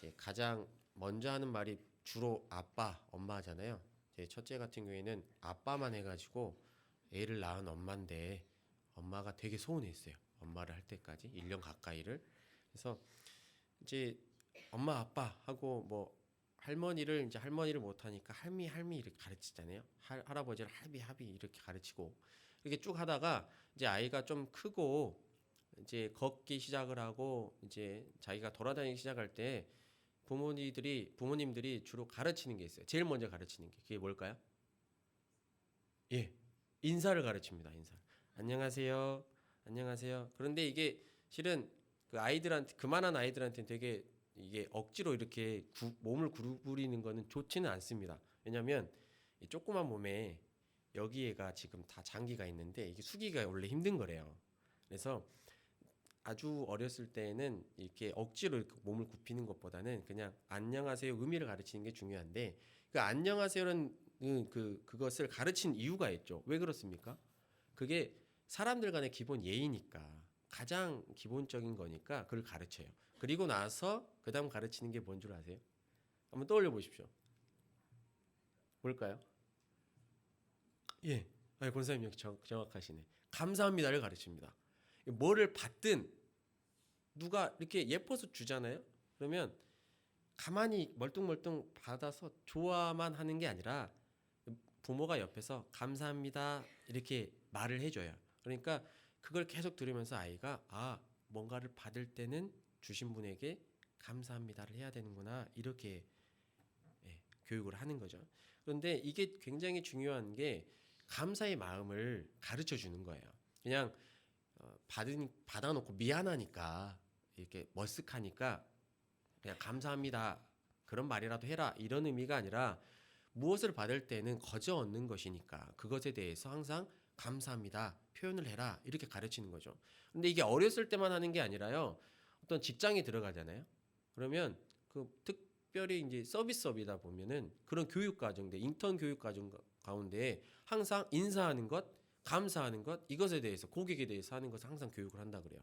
이제 가장 먼저 하는 말이 주로 아빠, 엄마잖아요. 제 첫째 같은 경우에는 아빠만 해가지고 애를 낳은 엄마인데 엄마가 되게 서운했어요. 엄마를 할 때까지 1년 가까이를. 그래서 이제 엄마 아빠 하고 뭐 할머니를 이제 할머니를 못 하니까 할미 할미 이렇게 가르치잖아요. 할아버지를 할비 할비 이렇게 가르치고 이렇게 쭉 하다가 이제 아이가 좀 크고 이제 걷기 시작을 하고 이제 자기가 돌아다니기 시작할 때 부모님들이 주로 가르치는 게 있어요. 제일 먼저 가르치는 게 그게 뭘까요? 예, 인사를 가르칩니다. 인사. 안녕하세요. 안녕하세요. 그런데 이게 실은 그 아이들한테 그만한 아이들한테는 되게 이게 억지로 이렇게 몸을 구부리는 거는 좋지는 않습니다. 왜냐하면 이 조그만 몸에 여기에가 지금 다 장기가 있는데 이게 숙이기가 원래 힘든 거래요. 그래서 아주 어렸을 때는 이렇게 억지로 이렇게 몸을 굽히는 것보다는 그냥 안녕하세요 의미를 가르치는 게 중요한데 그 안녕하세요는 그것을 가르친 이유가 있죠. 왜 그렇습니까? 그게 사람들 간의 기본 예의니까 가장 기본적인 거니까 그걸 가르쳐요. 그리고 나서 그다음 가르치는 게 뭔 줄 아세요? 한번 떠올려 보십시오. 뭘까요? 예. 권사님 여기 정확하시네. 감사합니다를 가르칩니다. 뭐를 받든 누가 이렇게 예뻐서 주잖아요. 그러면 가만히 멀뚱멀뚱 받아서 좋아만 하는 게 아니라 부모가 옆에서 감사합니다 이렇게 말을 해줘요. 그러니까 그걸 계속 들으면서 아이가 뭔가를 받을 때는 주신 분에게 감사합니다를 해야 되는구나 이렇게 교육을 하는 거죠. 그런데 이게 굉장히 중요한 게 감사의 마음을 가르쳐 주는 거예요. 그냥 받아놓고 미안하니까 이렇게 머쓱하니까 그냥 감사합니다 그런 말이라도 해라 이런 의미가 아니라 무엇을 받을 때는 거저 얻는 것이니까 그것에 대해서 항상 감사합니다 표현을 해라 이렇게 가르치는 거죠. 근데 이게 어렸을 때만 하는 게 아니라요. 어떤 직장에 들어가잖아요. 그러면 그 특별히 이제 서비스업이다 보면은 그런 교육 과정들 인턴 교육 과정 가운데 항상 인사하는 것 감사하는 것 이것에 대해서 고객에 대해서 하는 것을 항상 교육을 한다 그래요.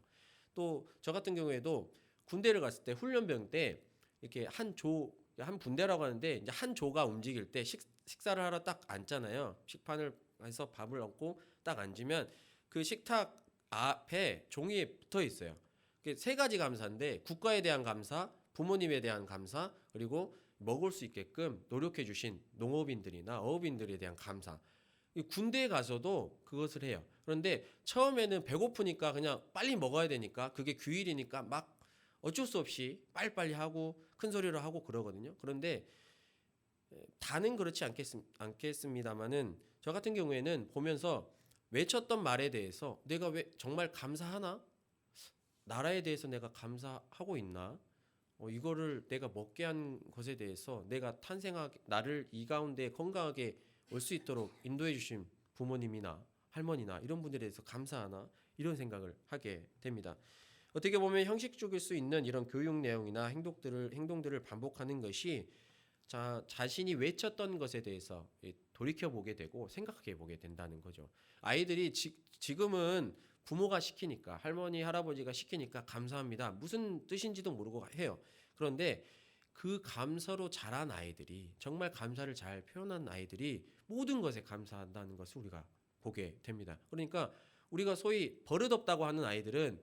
또 저 같은 경우에도 군대를 갔을 때 훈련병 때 이렇게 한 분대라고 하는데 이제 한 조가 움직일 때 식사를 하러 딱 앉잖아요. 식판을 해서 밥을 얹고 딱 앉으면 그 식탁 앞에 종이에 붙어 있어요. 세 가지 감사인데 국가에 대한 감사, 부모님에 대한 감사, 그리고 먹을 수 있게끔 노력해 주신 농업인들이나 어업인들에 대한 감사. 군대에 가서도 그것을 해요. 그런데 처음에는 배고프니까 그냥 빨리 먹어야 되니까 그게 규율이니까 막 어쩔 수 없이 빨리빨리 하고 큰 소리로 하고 그러거든요. 그런데 다는 그렇지 않겠습니다만은 저 같은 경우에는 보면서 외쳤던 말에 대해서 내가 왜 정말 감사하나? 나라에 대해서 내가 감사하고 있나? 이거를 내가 먹게 한 것에 대해서 내가 나를 이 가운데 건강하게 올 수 있도록 인도해 주신 부모님이나 할머니나 이런 분들에 대해서 감사하나? 이런 생각을 하게 됩니다. 어떻게 보면 형식적일 수 있는 이런 교육 내용이나 행동들을 반복하는 것이 자신이 외쳤던 것에 대해서 돌이켜 보게 되고 생각해 보게 된다는 거죠. 아이들이 지금은 부모가 시키니까 할머니 할아버지가 시키니까 감사합니다. 무슨 뜻인지도 모르고 해요. 그런데 그 감사로 자란 아이들이 정말 감사를 잘 표현한 아이들이 모든 것에 감사한다는 것을 우리가 보게 됩니다. 그러니까 우리가 소위 버릇없다고 하는 아이들은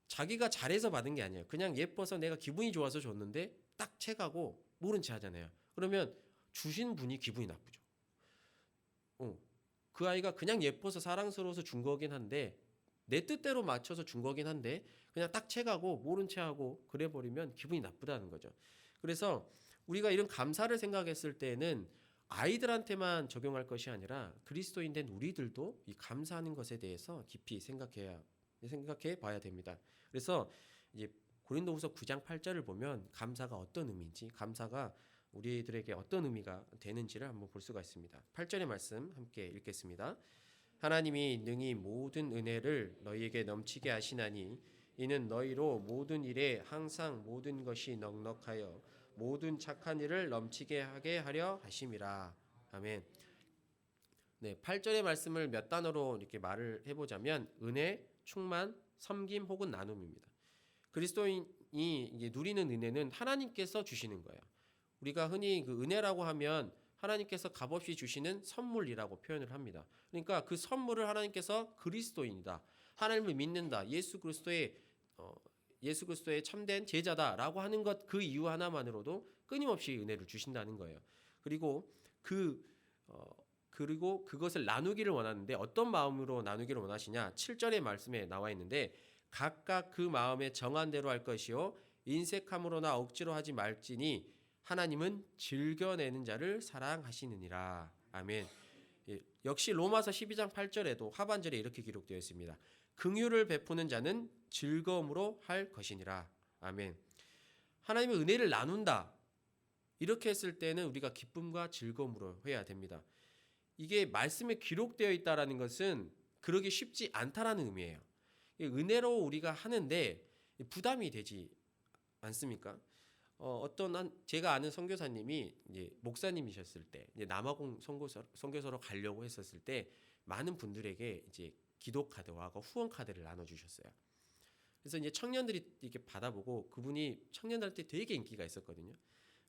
자기가 잘해서 받은 게 아니에요. 그냥 예뻐서 내가 기분이 좋아서 줬는데 딱 채가고 모른 채 하잖아요. 그러면 주신 분이 기분이 나쁘죠. 그 아이가 그냥 예뻐서 사랑스러워서 준 거긴 한데 내 뜻대로 맞춰서 준 거긴 한데 그냥 딱 채가고 모른 채 하고 그래 버리면 기분이 나쁘다는 거죠. 그래서 우리가 이런 감사를 생각했을 때는 아이들한테만 적용할 것이 아니라 그리스도인 된 우리들도 이 감사하는 것에 대해서 깊이 생각해 봐야 됩니다. 그래서 이제 고린도후서 9장 8절을 보면 감사가 어떤 의미인지, 감사가 우리들에게 어떤 의미가 되는지를 한번 볼 수가 있습니다. 8절의 말씀 함께 읽겠습니다. 하나님이 능히 모든 은혜를 너희에게 넘치게 하시나니 이는 너희로 모든 일에 항상 모든 것이 넉넉하여 모든 착한 일을 넘치게 하게 하려 하심이라. 아멘. 네, 8절의 말씀을 몇 단어로 이렇게 말을 해보자면 은혜, 충만, 섬김 혹은 나눔입니다. 그리스도인 이제 누리는 은혜는 하나님께서 주시는 거예요. 우리가 흔히 그 은혜라고 하면 하나님께서 값없이 주시는 선물이라고 표현을 합니다. 그러니까 그 선물을 하나님께서 그리스도인이다, 하나님을 믿는다, 예수 그리스도의 참된 제자다라고 하는 것, 그 이유 하나만으로도 끊임없이 은혜를 주신다는 거예요. 그리고 그리고 그것을 나누기를 원하는데 어떤 마음으로 나누기를 원하시냐? 7절의 말씀에 나와 있는데 각각 그 마음에 정한 대로 할 것이요 인색함으로나 억지로 하지 말지니 하나님은 즐겨내는 자를 사랑하시느니라. 아멘. 예, 역시 로마서 12장 8절에도 하반절에 이렇게 기록되어 있습니다. 긍휼을 베푸는 자는 즐거움으로 할 것이니라. 아멘. 하나님의 은혜를 나눈다, 이렇게 했을 때는 우리가 기쁨과 즐거움으로 해야 됩니다. 이게 말씀에 기록되어 있다라는 것은 그러기 쉽지 않다라는 의미예요. 은혜로 우리가 하는데 부담이 되지 않습니까? 제가 아는 선교사님이 이제 목사님이셨을 때 이제 남아공 선교소로 가려고 했었을 때 많은 분들에게 이제 기도 카드와 후원 카드를 나눠주셨어요. 그래서 이제 청년들이 이렇게 받아보고 그분이 청년들한테 되게 인기가 있었거든요.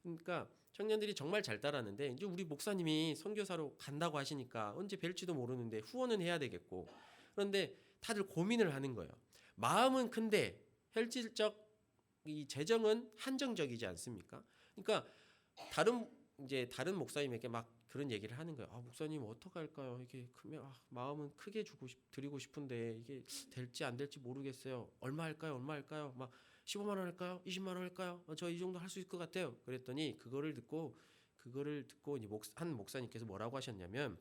그러니까 청년들이 정말 잘 따랐는데 이제 우리 목사님이 선교사로 간다고 하시니까 언제 뵐지도 모르는데 후원은 해야 되겠고, 그런데 다들 고민을 하는 거예요. 마음은 큰데 현실적 이 재정은 한정적이지 않습니까? 그러니까 다른 목사님에게 막 그런 얘기를 하는 거예요. 목사님 어떻게 할까요? 이게 크면 마음은 크게 드리고 싶은데 이게 될지 안 될지 모르겠어요. 얼마 할까요? 얼마 할까요? 막 15만 원 할까요? 20만 원 할까요? 저 이 정도 할 수 있을 것 같아요. 그랬더니 그거를 듣고 이제 한 목사님께서 뭐라고 하셨냐면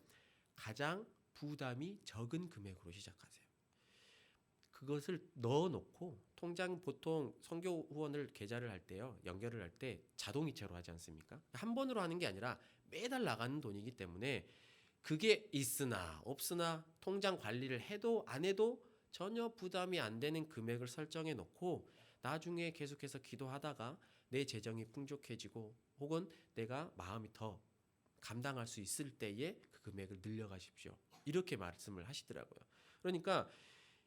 가장 부담이 적은 금액으로 시작하세요. 그것을 넣어놓고 통장, 보통 선교 후원을 계좌를 할 때요, 연결을 할 때 자동이체로 하지 않습니까? 한 번으로 하는 게 아니라 매달 나가는 돈이기 때문에 그게 있으나 없으나 통장 관리를 해도 안 해도 전혀 부담이 안 되는 금액을 설정해 놓고 나중에 계속해서 기도하다가 내 재정이 풍족해지고 혹은 내가 마음이 더 감당할 수 있을 때에 그 금액을 늘려가십시오, 이렇게 말씀을 하시더라고요. 그러니까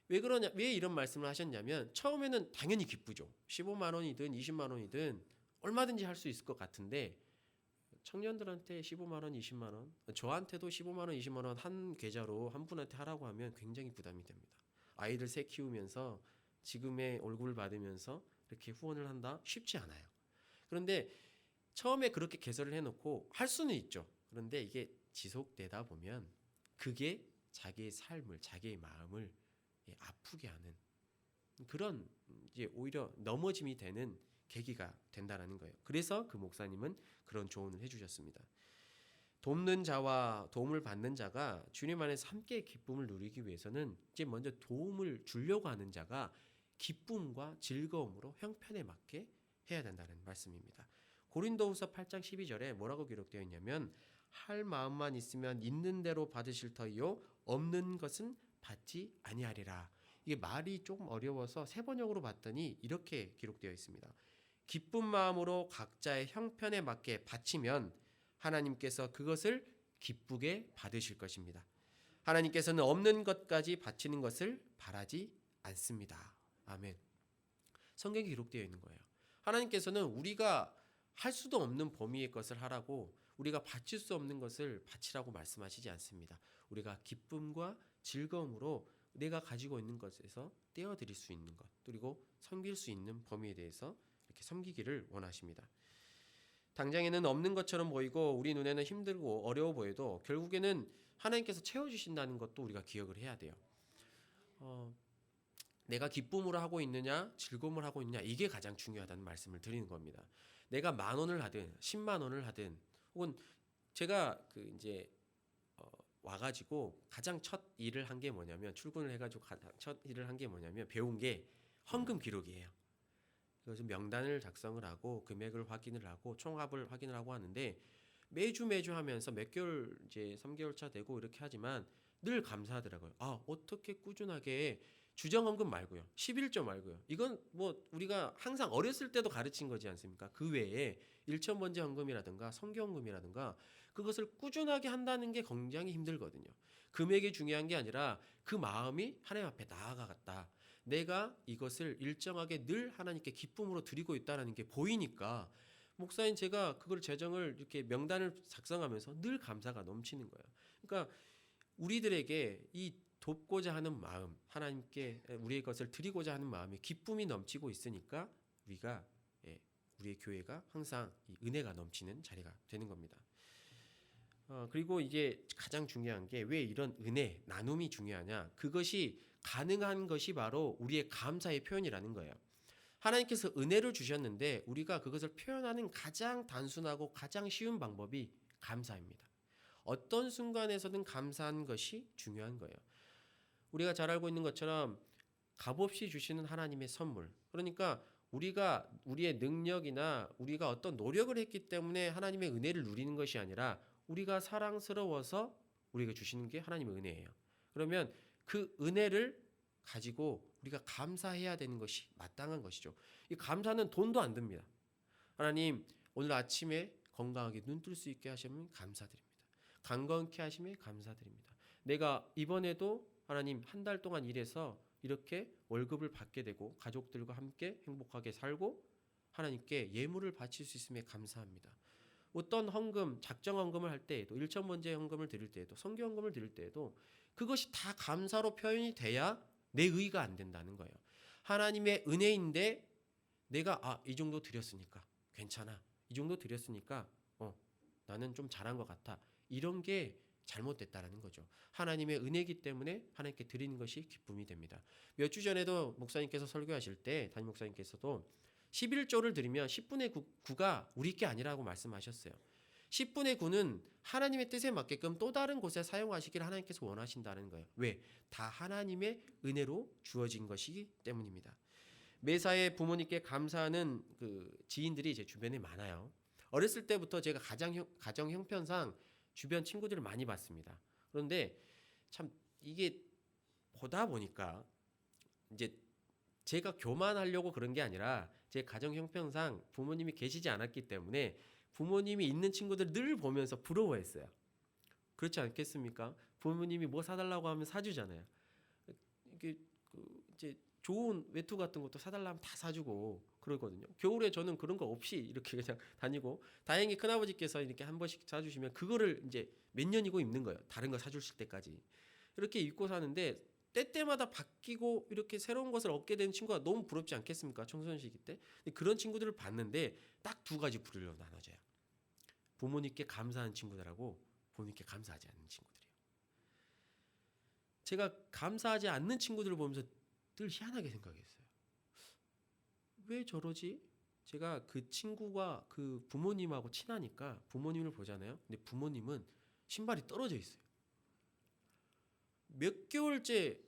왜 이런 말씀을 하셨냐면 처음에는 당연히 기쁘죠. 15만 원이든 20만 원이든 얼마든지 할 수 있을 것 같은데 청년들한테 15만 원, 20만 원, 저한테도 15만 원, 20만 원 한 계좌로 한 분한테 하라고 하면 굉장히 부담이 됩니다. 아이들 셋 키우면서 지금의 월급을 받으면서 이렇게 후원을 한다? 쉽지 않아요. 그런데 처음에 그렇게 개설을 해놓고 할 수는 있죠. 그런데 이게 지속되다 보면 그게 자기의 삶을, 자기의 마음을 아프게 하는 그런 이제 오히려 넘어짐이 되는 계기가 된다라는 거예요. 그래서 그 목사님은 그런 조언을 해주셨습니다. 돕는 자와 도움을 받는 자가 주님 안에서 함께 기쁨을 누리기 위해서는 이제 먼저 도움을 주려고 하는 자가 기쁨과 즐거움으로 형편에 맞게 해야 된다는 말씀입니다. 고린도후서 8장 12절에 뭐라고 기록되어 있냐면 할 마음만 있으면 있는 대로 받으실 터이요 없는 것은 받지 아니하리라. 이게 말이 조금 어려워서 세 번역으로 봤더니 이렇게 기록되어 있습니다. 기쁜 마음으로 각자의 형편에 맞게 바치면 하나님께서 그것을 기쁘게 받으실 것입니다. 하나님께서는 없는 것까지 바치는 것을 바라지 않습니다. 아멘. 성경에 기록되어 있는 거예요. 하나님께서는 우리가 할 수도 없는 범위의 것을 하라고, 우리가 바칠 수 없는 것을 바치라고 말씀하시지 않습니다. 우리가 기쁨과 즐거움으로 내가 가지고 있는 것에서 떼어드릴 수 있는 것, 그리고 섬길 수 있는 범위에 대해서 이렇게 섬기기를 원하십니다. 당장에는 없는 것처럼 보이고 우리 눈에는 힘들고 어려워 보여도 결국에는 하나님께서 채워주신다는 것도 우리가 기억을 해야 돼요. 내가 기쁨으로 하고 있느냐 즐거움을 하고 있느냐, 이게 가장 중요하다는 말씀을 드리는 겁니다. 내가 10,000원을 하든 10만 원을 하든, 혹은 제가 이제 와가지고 가장 첫 일을 한 게 뭐냐면, 출근을 해가지고 첫 일을 한 게 뭐냐면 배운 게 헌금 기록이에요. 그래서 명단을 작성을 하고 금액을 확인을 하고 총합을 확인을 하고 하는데 매주 하면서 몇 개월, 이제 3개월 차 되고 이렇게 하지만 늘 감사하더라고요. 어떻게 꾸준하게 주정헌금 말고요, 11조 말고요, 이건 뭐 우리가 항상 어렸을 때도 가르친 거지 않습니까? 그 외에 일천번제 헌금이라든가 성경헌금이라든가 그것을 꾸준하게 한다는 게 굉장히 힘들거든요. 금액이 중요한 게 아니라 그 마음이 하나님 앞에 나아갔다, 내가 이것을 일정하게 늘 하나님께 기쁨으로 드리고 있다는 게 보이니까 목사인 제가 그걸 재정을 이렇게 명단을 작성하면서 늘 감사가 넘치는 거예요. 그러니까 우리들에게 이 돕고자 하는 마음, 하나님께 우리의 것을 드리고자 하는 마음에 기쁨이 넘치고 있으니까 우리가 우리의 교회가 항상 이 은혜가 넘치는 자리가 되는 겁니다. 그리고 이제 가장 중요한 게 왜 이런 은혜, 나눔이 중요하냐? 그것이 가능한 것이 바로 우리의 감사의 표현이라는 거예요. 하나님께서 은혜를 주셨는데 우리가 그것을 표현하는 가장 단순하고 가장 쉬운 방법이 감사입니다. 어떤 순간에서든 감사한 것이 중요한 거예요. 우리가 잘 알고 있는 것처럼 값없이 주시는 하나님의 선물. 그러니까 우리가 우리의 능력이나 우리가 어떤 노력을 했기 때문에 하나님의 은혜를 누리는 것이 아니라 우리가 사랑스러워서 우리가 주시는 게 하나님의 은혜예요. 그러면 그 은혜를 가지고 우리가 감사해야 되는 것이 마땅한 것이죠. 이 감사는 돈도 안 듭니다. 하나님 오늘 아침에 건강하게 눈 뜰 수 있게 하시면 감사드립니다. 강건케 하심에 감사드립니다. 내가 이번에도 하나님 한 달 동안 일해서 이렇게 월급을 받게 되고 가족들과 함께 행복하게 살고 하나님께 예물을 바칠 수 있음에 감사합니다. 어떤 헌금, 작정 헌금을 할 때에도 일천번제 헌금을 드릴 때에도 성교 헌금을 드릴 때에도 그것이 다 감사로 표현이 돼야 내 의가 안 된다는 거예요. 하나님의 은혜인데 내가 이 정도 드렸으니까 괜찮아. 이 정도 드렸으니까 나는 좀 잘한 것 같아. 이런 게 잘못됐다라는 거죠. 하나님의 은혜이기 때문에 하나님께 드리는 것이 기쁨이 됩니다. 몇 주 전에도 목사님께서 설교하실 때 담임 목사님께서도 11조를 드리면 10분의 9가 우리 게 아니라고 말씀하셨어요. 10분의 9는 하나님의 뜻에 맞게끔 또 다른 곳에 사용하시기를 하나님께서 원하신다는 거예요. 왜? 다 하나님의 은혜로 주어진 것이기 때문입니다. 매사에 부모님께 감사하는 그 지인들이 제 주변에 많아요. 어렸을 때부터 제가 가정 형편상 주변 친구들을 많이 봤습니다. 그런데 참 이게 보다 보니까 이제 제가 교만하려고 그런 게 아니라 제 가정 형편상 부모님이 계시지 않았기 때문에 부모님이 있는 친구들 늘 보면서 부러워했어요. 그렇지 않겠습니까? 부모님이 뭐 사달라고 하면 사주잖아요. 이게 이제 좋은 외투 같은 것도 사달라면 다 사주고 그러거든요. 겨울에 저는 그런 거 없이 이렇게 그냥 다니고 다행히 큰아버지께서 이렇게 한 번씩 사주시면 그거를 이제 몇 년이고 입는 거예요. 다른 거 사주실 때까지. 이렇게 입고 사는데 때때마다 바뀌고 이렇게 새로운 것을 얻게 되는 친구가 너무 부럽지 않겠습니까? 청소년 시기 때. 그런 친구들을 봤는데 딱 두 가지 부류로 나눠져요. 부모님께 감사하는 친구들하고 부모님께 감사하지 않는 친구들이에요. 제가 감사하지 않는 친구들을 보면서 늘 희한하게 생각했어요. 왜 저러지? 제가 그 친구가 그 부모님하고 친하니까 부모님을 보잖아요. 근데 부모님은 신발이 떨어져 있어요. 몇 개월째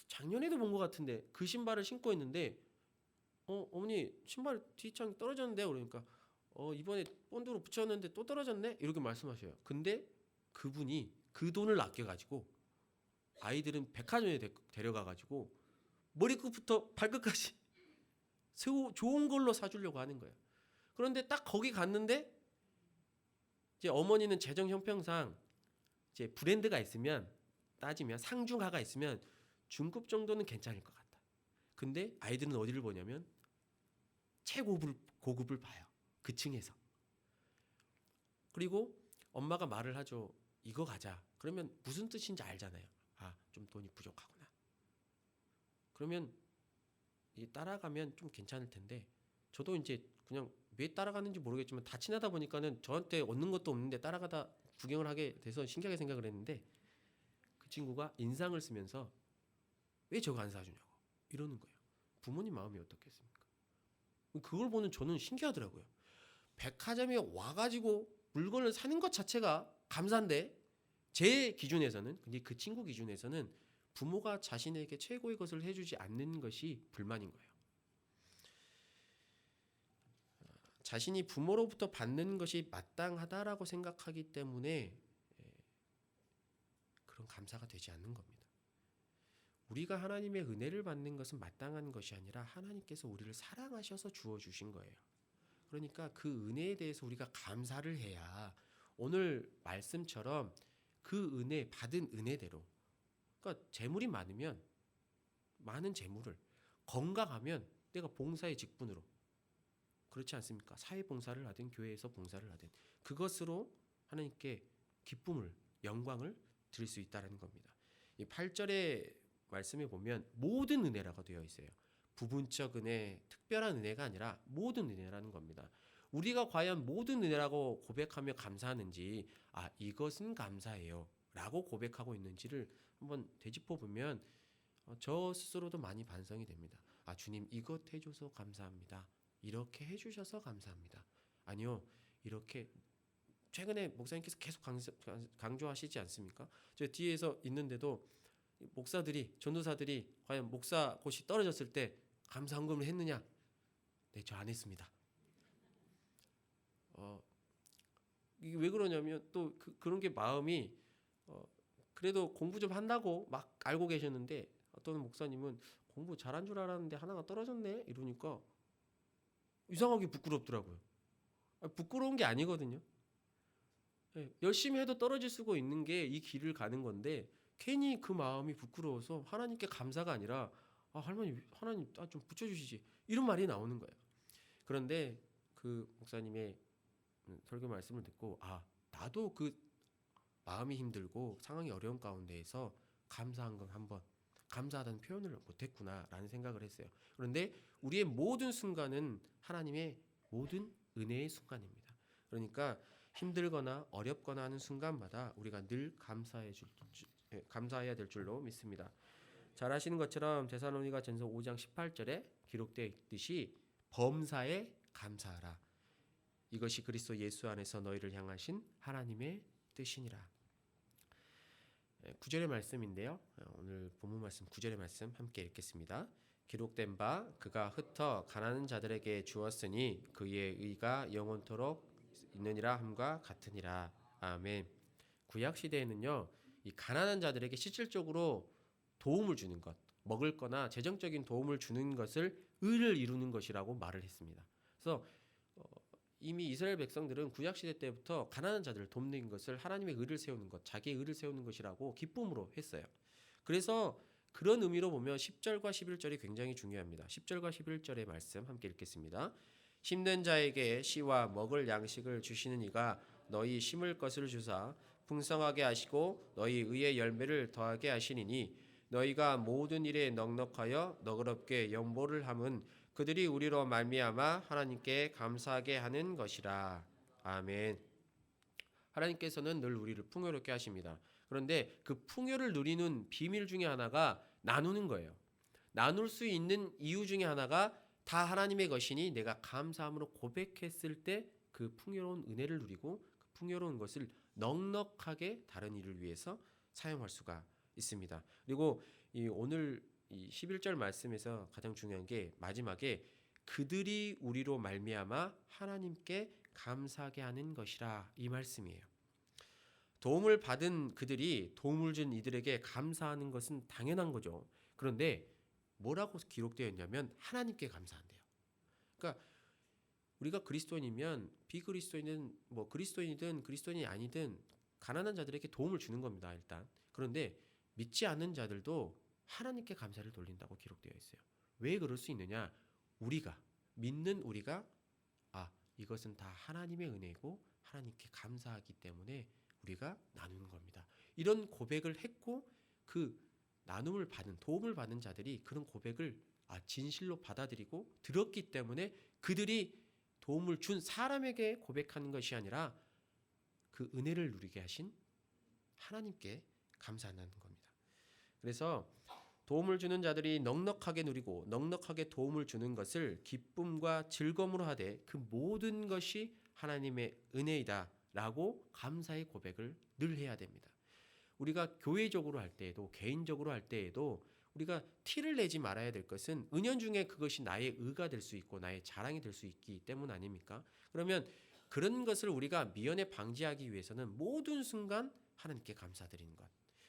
작년에도 본 것 같은데 그 신발을 신고 있는데 어머니 신발 뒷창이 떨어졌는데 그러니까 이번에 본드로 붙였는데 또 떨어졌네 이렇게 말씀하셔요. 근데 그분이 그 돈을 아껴가지고 아이들은 백화점에 데려가가지고 머리끝부터 발끝까지 좋은 걸로 사주려고 하는 거예요. 그런데 딱 거기 갔는데 이제 어머니는 재정 형편상 이제 브랜드가 있으면 따지면 상중하가 있으면 중급 정도는 괜찮을 것 같다. 근데 아이들은 어디를 보냐면 최고급을 봐요. 그 층에서. 그리고 엄마가 말을 하죠. 이거 가자. 그러면 무슨 뜻인지 알잖아요. 좀 돈이 부족하구나. 그러면 따라가면 좀 괜찮을 텐데 저도 이제 그냥 왜 따라가는지 모르겠지만 다 친하다 보니까는 저한테 얻는 것도 없는데 따라가다 구경을 하게 돼서 신기하게 생각을 했는데 그 친구가 인상을 쓰면서 왜 저거 안 사주냐고 이러는 거예요. 부모님 마음이 어떻겠습니까? 그걸 보는 저는 신기하더라고요. 백화점에 와가지고 물건을 사는 것 자체가 감사인데 제 기준에서는 근데 그 친구 기준에서는 부모가 자신에게 최고의 것을 해주지 않는 것이 불만인 거예요. 자신이 부모로부터 받는 것이 마땅하다라고 생각하기 때문에 그런 감사가 되지 않는 겁니다. 우리가 하나님의 은혜를 받는 것은 마땅한 것이 아니라 하나님께서 우리를 사랑하셔서 주어주신 거예요. 그러니까 그 은혜에 대해서 우리가 감사를 해야 오늘 말씀처럼 그 은혜 받은 은혜대로 그러니까 재물이 많으면 많은 재물을 건강하면 내가 봉사의 직분으로 그렇지 않습니까? 사회 봉사를 하든 교회에서 봉사를 하든 그것으로 하나님께 기쁨을 영광을 드릴 수 있다라는 겁니다. 이 8절의 말씀에 보면 모든 은혜라고 되어 있어요. 부분적 은혜, 특별한 은혜가 아니라 모든 은혜라는 겁니다. 우리가 과연 모든 은혜라고 고백하며 감사하는지 이것은 감사해요 라고 고백하고 있는지를 한번 되짚어 보면 저 스스로도 많이 반성이 됩니다. 주님 이것 해줘서 감사합니다. 이렇게 해주셔서 감사합니다. 아니요, 이렇게 최근에 목사님께서 계속 강조하시지 않습니까? 저 뒤에서 있는데도 목사들이, 전도사들이 과연 목사 곳이 떨어졌을 때 감사 헌금을 했느냐? 네, 저 안 했습니다. 이게 왜 그러냐면 또 그런 게 마음이 그래도 공부 좀 한다고 막 알고 계셨는데 어떤 목사님은 공부 잘한 줄 알았는데 하나가 떨어졌네 이러니까 이상하게 부끄럽더라고요. 부끄러운 게 아니거든요. 네, 열심히 해도 떨어질 수가 있는 게 이 길을 가는 건데 괜히 그 마음이 부끄러워서 하나님께 감사가 아니라 하나님 좀 붙여주시지 이런 말이 나오는 거예요. 그런데 그 목사님의 설교 말씀을 듣고 나도 그 마음이 힘들고 상황이 어려운 가운데에서 감사한 건 한번 감사하다는 표현을 못했구나라는 생각을 했어요. 그런데 우리의 모든 순간은 하나님의 모든 은혜의 순간입니다. 그러니까 힘들거나 어렵거나 하는 순간마다 우리가 늘 감사해야 될 줄로 믿습니다. 잘 아시는 것처럼 데살로니가 전서 5장 18절에 기록되어 있듯이 범사에 감사하라. 이것이 그리스도 예수 안에서 너희를 향하신 하나님의 뜻이니라. 9절의 말씀인데요. 오늘 본문 말씀 9절의 말씀 함께 읽겠습니다. 기록된 바 그가 흩어 가난한 자들에게 주었으니 그의 의가 영원토록 있느니라 함과 같으니라. 아멘. 구약 시대에는요, 이 가난한 자들에게 실질적으로 도움을 주는 것, 먹을 거나 재정적인 도움을 주는 것을 의를 이루는 것이라고 말을 했습니다. 그래서 이미 이스라엘 백성들은 구약 시대 때부터 가난한 자들을 돕는 것을 하나님의 의를 세우는 것, 자기의 의를 세우는 것이라고 기쁨으로 했어요. 그래서 그런 의미로 보면 10절과 11절이 굉장히 중요합니다. 10절과 11절의 말씀 함께 읽겠습니다. 힘든 자에게 씨와 먹을 양식을 주시는 이가 너희 심을 것을 주사 풍성하게 하시고 너희 의의 열매를 더하게 하시니니 너희가 모든 일에 넉넉하여 너그럽게 연보를 함은 그들이 우리로 말미암아 하나님께 감사하게 하는 것이라. 아멘. 하나님께서는 늘 우리를 풍요롭게 하십니다. 그런데 그 풍요를 누리는 비밀 중에 하나가 나누는 거예요. 나눌 수 있는 이유 중에 하나가 다 하나님의 것이니 내가 감사함으로 고백했을 때 그 풍요로운 은혜를 누리고 그 풍요로운 것을 넉넉하게 다른 일을 위해서 사용할 수가 있습니다. 그리고 오늘 이 11절 말씀에서 가장 중요한 게 마지막에 그들이 우리로 말미암아 하나님께 감사하게 하는 것이라 이 말씀이에요. 도움을 받은 그들이 도움을 준 이들에게 감사하는 것은 당연한 거죠. 그런데 뭐라고 기록되어 있냐면 하나님께 감사한대요. 그러니까 우리가 그리스도인이면 비그리스도인은 그리스도인이든 그리스도인이 아니든 가난한 자들에게 도움을 주는 겁니다. 일단. 그런데 믿지 않는 자들도 하나님께 감사를 돌린다고 기록되어 있어요. 왜 그럴 수 있느냐? 우리가 믿는 우리가 이것은 다 하나님의 은혜고 하나님께 감사하기 때문에 우리가 나누는 겁니다. 이런 고백을 했고 그 나눔을 받은 도움을 받은 자들이 그런 고백을 진실로 받아들이고 들었기 때문에 그들이 도움을 준 사람에게 고백하는 것이 아니라 그 은혜를 누리게 하신 하나님께 감사하는 겁니다. 그래서 도움을 주는 자들이 넉넉하게 누리고 넉넉하게 도움을 주는 것을 기쁨과 즐거움으로 하되 그 모든 것이 하나님의 은혜이다 라고 감사의 고백을 늘 해야 됩니다. 우리가 교회적으로 할 때에도 개인적으로 할 때에도 우리가 티를 내지 말아야 될 것은 은연중에 그것이 나의 의가 될 수 있고 나의 자랑이 될 수 있기 때문 아닙니까? 그러면 그런 것을 우리가 미연에 방지하기 위해서는 모든 순간 하나님께 감사드리는 것,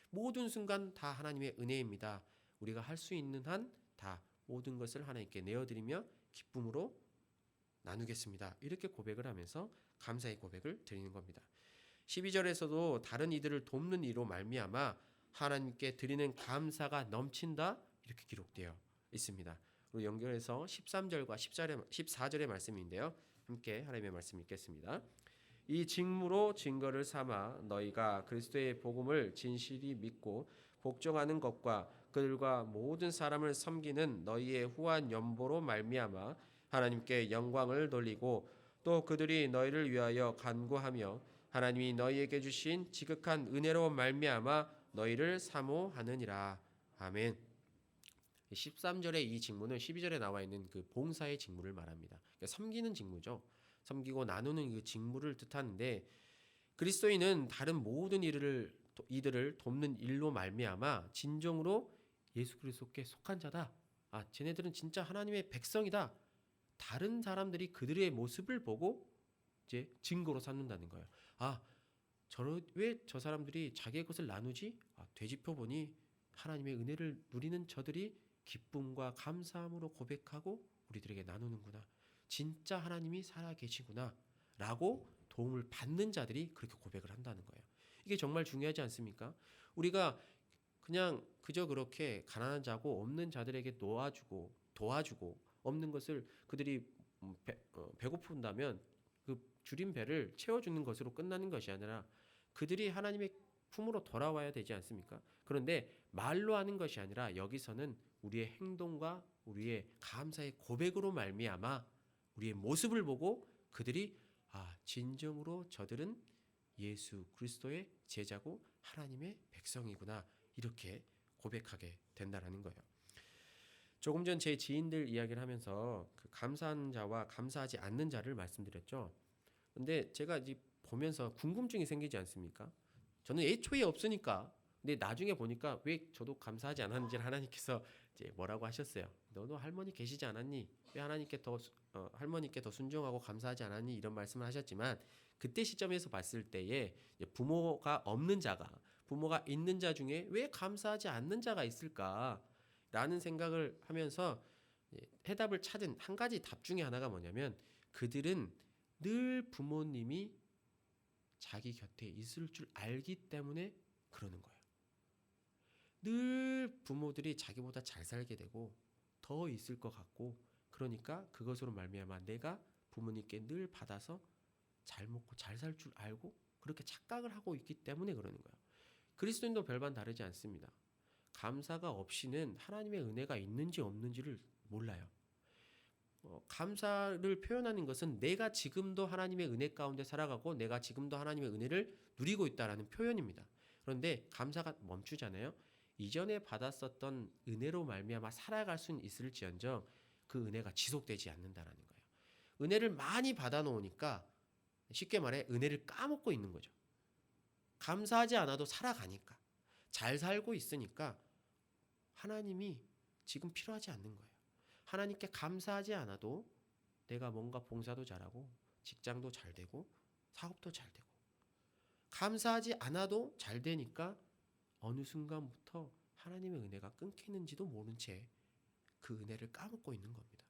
모든 순간 다 하나님의 은혜입니다. 우리가 할 수 있는 한 다 모든 것을 하나님께 내어드리며 기쁨으로 나누겠습니다. 이렇게 고백을 하면서 감사의 고백을 드리는 겁니다. 12절에서도 다른 이들을 돕는 이로 말미암아 하나님께 드리는 감사가 넘친다 이렇게 기록되어 있습니다. 그리고 연결해서 13절과 14절의 말씀인데요. 함께 하나님의 말씀 읽겠습니다. 이 직무로 증거를 삼아 너희가 그리스도의 복음을 진실이 믿고 복종하는 것과 그들과 모든 사람을 섬기는 너희의 후한 연보로 말미암아 하나님께 영광을 돌리고 또 그들이 너희를 위하여 간구하며 하나님이 너희에게 주신 지극한 은혜로 말미암아 너희를 사모하느니라. 아멘. 13절의 이 직무는 12절에 나와 있는 그 봉사의 직무를 말합니다. 그러니까 섬기는 직무죠. 섬기고 나누는 그 직무를 뜻하는데 그리스도인은 다른 모든 이들을 돕는 일로 말미암아 진정으로 예수 그리스도께 속한 자다. 쟤네들은 진짜 하나님의 백성이다. 다른 사람들이 그들의 모습을 보고 이제 증거로 삼는다는 거예요. 왜 저 사람들이 자기의 것을 나누지? 되짚어 보니 하나님의 은혜를 누리는 저들이 기쁨과 감사함으로 고백하고 우리들에게 나누는구나. 진짜 하나님이 살아 계시구나. 라고 도움을 받는 자들이 그렇게 고백을 한다는 거예요. 이게 정말 중요하지 않습니까? 우리가 그냥 그저 그렇게 가난한 자고 없는 자들에게 도와주고 없는 것을 그들이 배고픈다면 그 줄인 배를 채워주는 것으로 끝나는 것이 아니라 그들이 하나님의 품으로 돌아와야 되지 않습니까? 그런데 말로 하는 것이 아니라 여기서는 우리의 행동과 우리의 감사의 고백으로 말미암아 우리의 모습을 보고 그들이 진정으로 저들은 예수 그리스도의 제자고 하나님의 백성이구나 이렇게 고백하게 된다라는 거예요. 조금 전 제 지인들 이야기를 하면서 그 감사하는 자와 감사하지 않는 자를 말씀드렸죠. 근데 제가 이제 보면서 궁금증이 생기지 않습니까? 저는 애초에 없으니까. 근데 나중에 보니까 왜 저도 감사하지 않았는지 하나님께서 이제 뭐라고 하셨어요. 너도 할머니 계시지 않았니? 왜 할머니께 더 순종하고 감사하지 않았니? 이런 말씀을 하셨지만 그때 시점에서 봤을 때에 부모가 없는 자가 부모가 있는 자 중에 왜 감사하지 않는 자가 있을까라는 생각을 하면서 해답을 찾은 한 가지 답 중에 하나가 뭐냐면 그들은 늘 부모님이 자기 곁에 있을 줄 알기 때문에 그러는 거예요. 늘 부모들이 자기보다 잘 살게 되고 더 있을 것 같고 그러니까 그것으로 말미암아 내가 부모님께 늘 받아서 잘 먹고 잘 살 줄 알고 그렇게 착각을 하고 있기 때문에 그러는 거예요. 그리스도인도 별반 다르지 않습니다. 감사가 없이는 하나님의 은혜가 있는지 없는지를 몰라요. 감사를 표현하는 것은 내가 지금도 하나님의 은혜 가운데 살아가고 내가 지금도 하나님의 은혜를 누리고 있다라는 표현입니다. 그런데 감사가 멈추잖아요. 이전에 받았었던 은혜로 말미암아 살아갈 수는 있을지언정 그 은혜가 지속되지 않는다라는 거예요. 은혜를 많이 받아놓으니까 쉽게 말해 은혜를 까먹고 있는 거죠. 감사하지 않아도 살아가니까 잘 살고 있으니까 하나님이 지금 필요하지 않는 거예요. 하나님께 감사하지 않아도 내가 뭔가 봉사도 잘하고 직장도 잘 되고 사업도 잘 되고 감사하지 않아도 잘 되니까 어느 순간부터 하나님의 은혜가 끊기는지도 모른 채 그 은혜를 까먹고 있는 겁니다.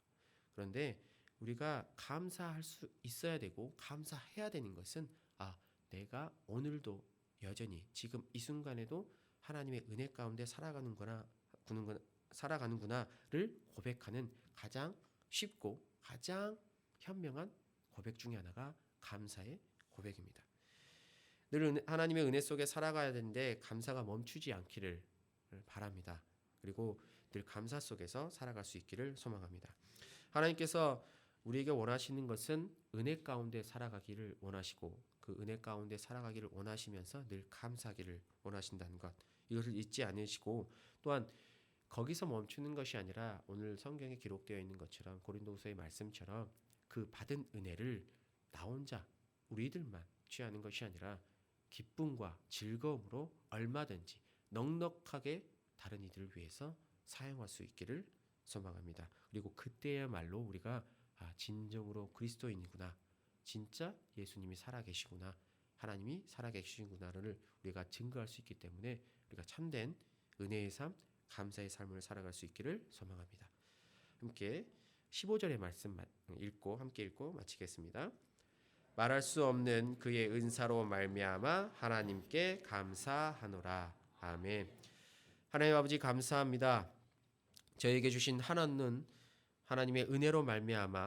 그런데 우리가 감사할 수 있어야 되고 감사해야 되는 것은 내가 오늘도 여전히 지금 이 순간에도 하나님의 은혜 가운데 살아가는구나를 고백하는 가장 쉽고 가장 현명한 고백 중에 하나가 감사의 고백입니다. 늘 하나님의 은혜 속에 살아가야 되는데 감사가 멈추지 않기를 바랍니다. 그리고 늘 감사 속에서 살아갈 수 있기를 소망합니다. 하나님께서 우리에게 원하시는 것은 은혜 가운데 살아가기를 원하시고 그 은혜 가운데 살아가기를 원하시면서 늘 감사하기를 원하신다는 것, 이것을 잊지 않으시고 또한 거기서 멈추는 것이 아니라 오늘 성경에 기록되어 있는 것처럼 고린도후서의 말씀처럼 그 받은 은혜를 나 혼자 우리들만 취하는 것이 아니라 기쁨과 즐거움으로 얼마든지 넉넉하게 다른 이들을 위해서 사용할 수 있기를 소망합니다. 그리고 그때야말로 우리가 진정으로 그리스도인이구나, 진짜 예수님이 살아계시구나, 하나님이 살아계시구나를 우리가 증거할 수 있기 때문에 우리가 참된 은혜의 삶, 감사의 삶을 살아갈 수 있기를 소망합니다. 함께 15절의 말씀 함께 읽고 마치겠습니다. 말할 수 없는 그의 은사로 말미암아 하나님께 감사하노라. 아멘. 하나님 아버지 감사합니다. 저에게 주신 하나는 하나님의 은혜로 말미암아